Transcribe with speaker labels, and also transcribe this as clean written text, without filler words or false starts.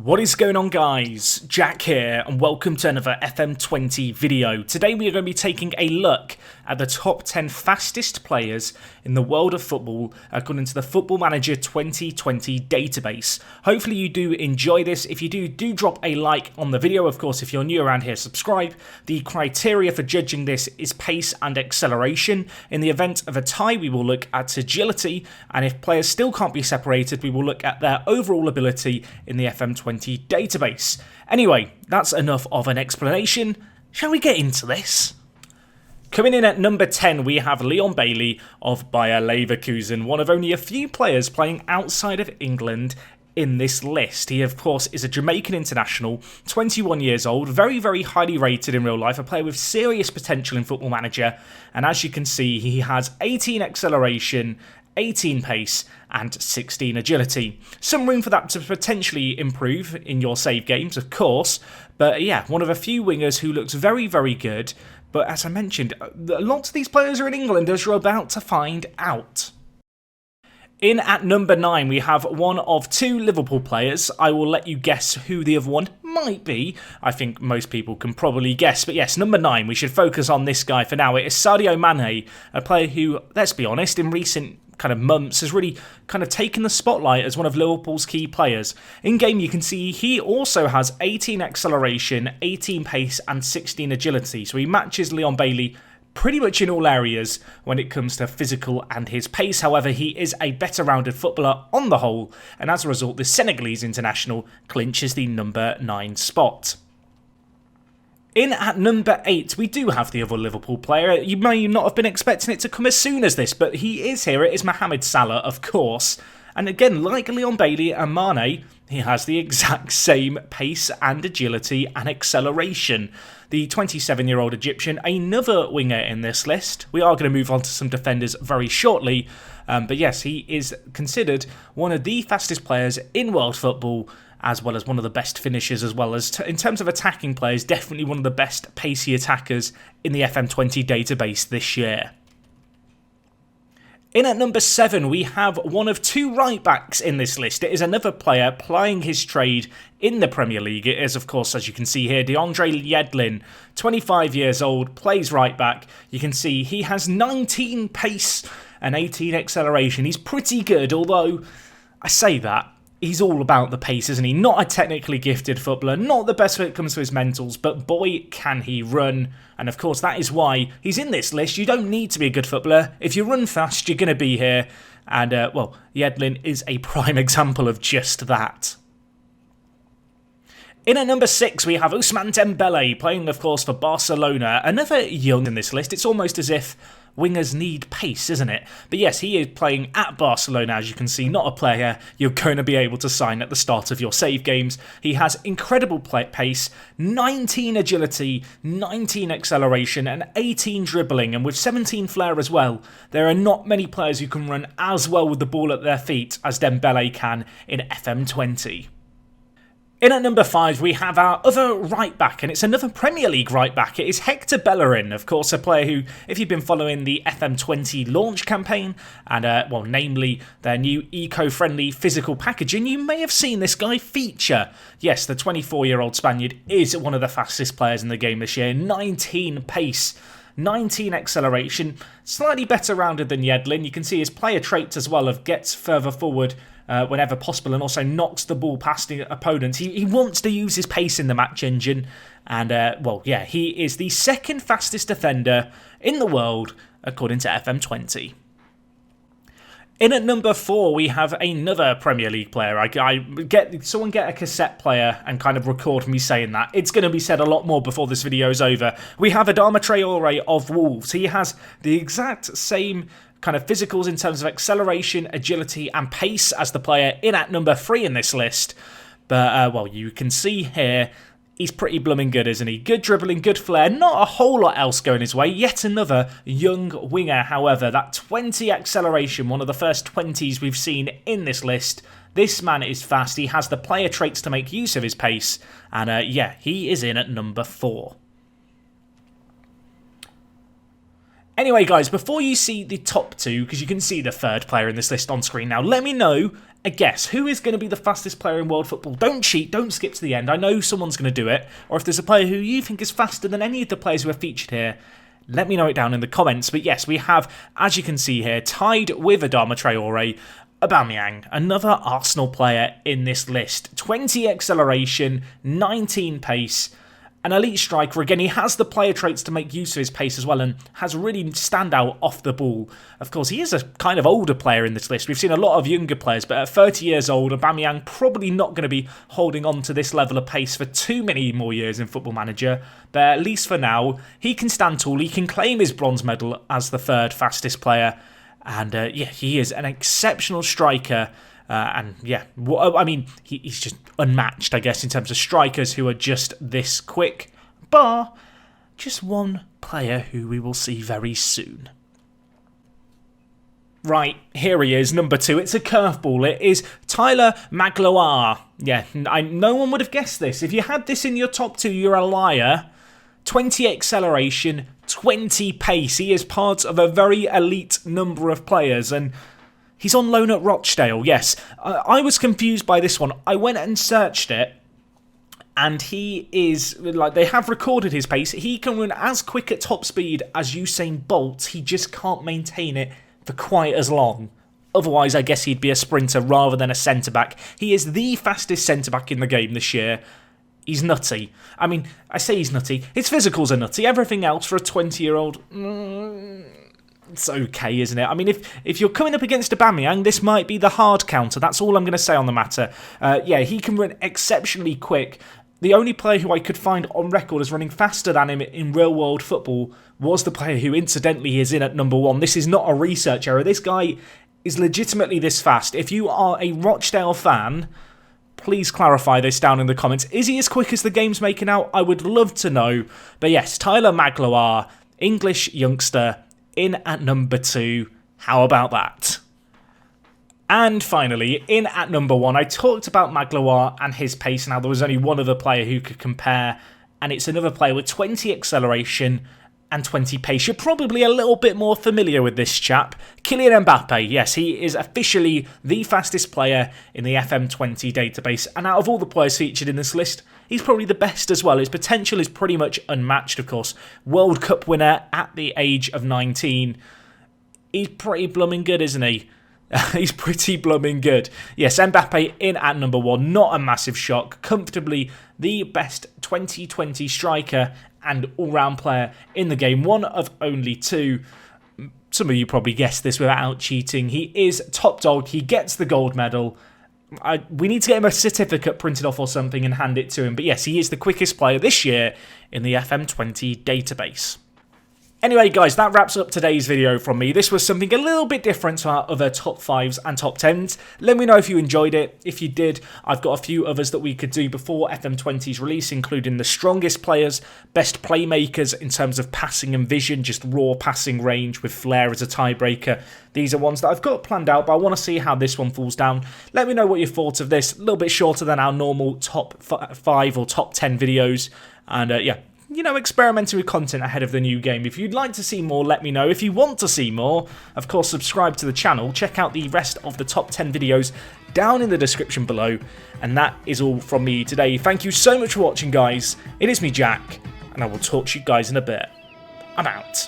Speaker 1: What is going on, guys? Jack here and welcome to another FM20 video. Today we are going to be taking a look at the top 10 fastest players in the world of football according to the Football Manager 2020 database. Hopefully you do enjoy this. If you do drop a like on the video. Of course, if you're new around here, subscribe. The criteria for judging this is pace and acceleration. In the event of a tie, we will look at agility, and if players still can't be separated, we will look at their overall ability in the FM20 database. Anyway, that's enough of an explanation. Shall we get into this? Coming in at number 10, we have Leon Bailey of Bayer Leverkusen, one of only a few players playing outside of England in this list. He, of course, is a Jamaican international, 21 years old, very, very highly rated in real life, a player with serious potential in Football Manager, and as you can see, he has 18 acceleration, 18 pace and 16 agility. Some room for that to potentially improve in your save games, of course, but yeah, one of a few wingers who looks very, very good. But as I mentioned, lots of these players are in England, as you're about to find out. In at number 9, we have one of two Liverpool players. I will let you guess who the other one might be. I think most people can probably guess. But yes, number 9, we should focus on this guy for now. It is Sadio Mane, a player who, let's be honest, in recent kind of months has really kind of taken the spotlight as one of Liverpool's key players. In game, you can see he also has 18 acceleration, 18 pace and 16 agility. So he matches Leon Bailey pretty much in all areas when it comes to physical and his pace. However, he is a better rounded footballer on the whole, and as a result, the Senegalese international clinches the number 9 spot. In at number 8, we do have the other Liverpool player. You may not have been expecting it to come as soon as this, but he is here. It is Mohamed Salah, of course. And again, like Leon Bailey and Mane, he has the exact same pace and agility and acceleration. The 27-year-old Egyptian, another winger in this list. We are going to move on to some defenders very shortly. But yes, he is considered one of the fastest players in world football, as well as one of the best finishers, as well as, in terms of attacking players, definitely one of the best pacey attackers in the FM20 database this year. In at number 7, we have one of two right-backs in this list. It is another player plying his trade in the Premier League. It is, of course, as you can see here, Deandre Leland, 25 years old, plays right-back. You can see he has 19 pace and 18 acceleration. He's pretty good, although I say that, he's all about the pace, isn't he? Not a technically gifted footballer, not the best when it comes to his mentals, but boy, can he run. And of course, that is why he's in this list. You don't need to be a good footballer. If you run fast, you're going to be here. And, well, Yedlin is a prime example of just that. In at number 6, we have Ousmane Dembele, playing, of course, for Barcelona. Another young in this list. It's almost as if wingers need pace, isn't it? But yes, he is playing at Barcelona, as you can see, not a player you're going to be able to sign at the start of your save games. He has incredible pace, 19 agility, 19 acceleration, and 18 dribbling, and with 17 flair as well. There are not many players who can run as well with the ball at their feet as Dembele can in FM20. In at number 5, we have our other right-back, and it's another Premier League right-back. It is Hector Bella, of course, a player who, if you've been following the FM20 launch campaign, and, well, namely their new eco-friendly physical packaging, you may have seen this guy feature. Yes, the 24-year-old Spaniard is one of the fastest players in the game this year, 19 pace, 19 acceleration, slightly better rounded than Yedlin. You can see his player traits as well of gets further forward whenever possible and also knocks the ball past the opponents. He wants to use his pace in the match engine, and well, yeah, he is the second fastest defender in the world according to FM20. In at number 4, we have another Premier League player. Someone get a cassette player and kind of record me saying that. It's going to be said a lot more before this video is over. We have Adama Traore of Wolves. He has the exact same kind of physicals in terms of acceleration, agility and pace as the player in at number 3 in this list. But, well, you can see here, he's pretty blooming good, isn't he? Good dribbling, good flair, not a whole lot else going his way. Yet another young winger, however. That 20 acceleration, one of the first 20s we've seen in this list. This man is fast, he has the player traits to make use of his pace. And, yeah, he is in at number 4. Anyway, guys, before you see the top 2, because you can see the third player in this list on screen now, let me know a guess. Who is going to be the fastest player in world football? Don't cheat, don't skip to the end. I know someone's going to do it. Or if there's a player who you think is faster than any of the players who are featured here, let me know it down in the comments. But yes, we have, as you can see here, tied with Adama Traore, Aubameyang, another Arsenal player in this list. 20 acceleration, 19 pace, an elite striker. Again, he has the player traits to make use of his pace as well and has really stand out off the ball. Of course, he is a kind of older player in this list. We've seen a lot of younger players, but at 30 years old, Aubameyang probably not going to be holding on to this level of pace for too many more years in Football Manager. But at least for now, he can stand tall. He can claim his bronze medal as the third fastest player. And yeah, he is an exceptional striker. And yeah, I mean, he's just unmatched, I guess, in terms of strikers who are just this quick, bar just one player who we will see very soon. Right, here he is, number 2. It's a curveball. It is Tyler Magloire. Yeah, no one would have guessed this. If you had this in your top 2, you're a liar. 20 acceleration, 20 pace. He is part of a very elite number of players, and he's on loan at Rochdale, yes. I was confused by this one. I went and searched it, and he is, like, they have recorded his pace. He can run as quick at top speed as Usain Bolt. He just can't maintain it for quite as long. Otherwise, I guess he'd be a sprinter rather than a centre-back. He is the fastest centre-back in the game this year. He's nutty. I mean, I say he's nutty. His physicals are nutty. Everything else for a 20-year-old... it's okay, isn't it? I mean, if you're coming up against Aubameyang, this might be the hard counter. That's all I'm going to say on the matter. Yeah, he can run exceptionally quick. The only player who I could find on record as running faster than him in real-world football was the player who, incidentally, is in at number 1. This is not a research error. This guy is legitimately this fast. If you are a Rochdale fan, please clarify this down in the comments. Is he as quick as the game's making out? I would love to know. But yes, Tyler Magloire, English youngster, in at number 2. How about that? And finally, in at number 1, I talked about Magloire and his pace. Now, there was only one other player who could compare, and it's another player with 20 acceleration and 20 pace. You're probably a little bit more familiar with this chap. Kylian Mbappe, yes, he is officially the fastest player in the FM20 database, and out of all the players featured in this list, he's probably the best as well. His potential is pretty much unmatched, of course. World Cup winner at the age of 19. He's pretty blooming good, isn't he? He's pretty blooming good. Yes, Mbappe in at number 1. Not a massive shock. Comfortably the best 2020 striker and all-round player in the game. One of only 2. Some of you probably guessed this without cheating. He is top dog. He gets the gold medal. We need to get him a certificate printed off or something and hand it to him. But yes, he is the quickest player this year in the FM20 database. Anyway, guys, that wraps up today's video from me. This was something a little bit different to our other top 5s and top 10s. Let me know if you enjoyed it. If you did, I've got a few others that we could do before FM20's release, including the strongest players, best playmakers in terms of passing and vision, just raw passing range with flair as a tiebreaker. These are ones that I've got planned out, but I want to see how this one falls down. Let me know what you thought of this. A little bit shorter than our normal top 5 or top 10 videos. And yeah, you know, experimenting with content ahead of the new game. If you'd like to see more, let me know. If you want to see more, of course, subscribe to the channel. Check out the rest of the top 10 videos down in the description below. And that is all from me today. Thank you so much for watching, guys. It is me, Jack, and I will talk to you guys in a bit. I'm out.